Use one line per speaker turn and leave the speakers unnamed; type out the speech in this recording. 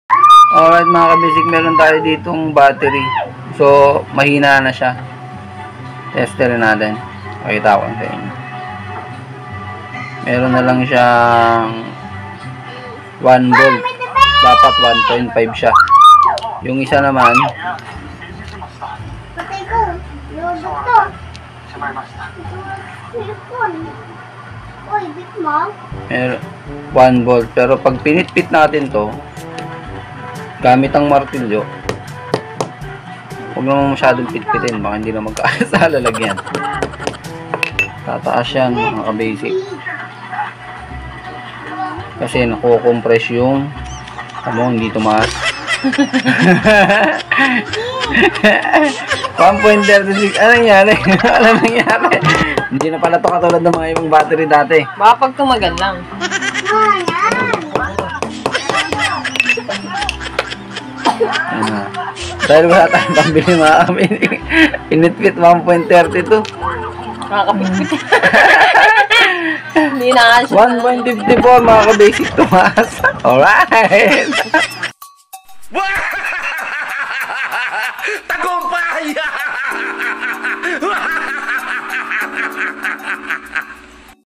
Alright mga kabisik, meron tayo ditong battery. So, mahina na siya. Testerin natin. Pakita ko sa inyo. Meron na lang siyang 1 volt. Dapat 1.5 siya. Yung isa naman, meron 1 volt. Pero pag pinitpit natin to, gamit ang martilyo, huwag naman masyadong pitpitin, baka hindi na magkaayos sa lalagyan. Tataas yan mga ka-basic, kasi nakukompress yung hindi tumaas. 1.36. Ano nangyari? Ano nangyari? Hindi na pala to katulad ng mga ibang battery dati.
Baka pag tumagal lang.
Dahil wala tayong pambili mga kabisik, pinitpit 1.32.
Nakakapitpit. Hindi na nga siya.
1.54 mga ka-basic, tumaas. Alright.
Tagumpay!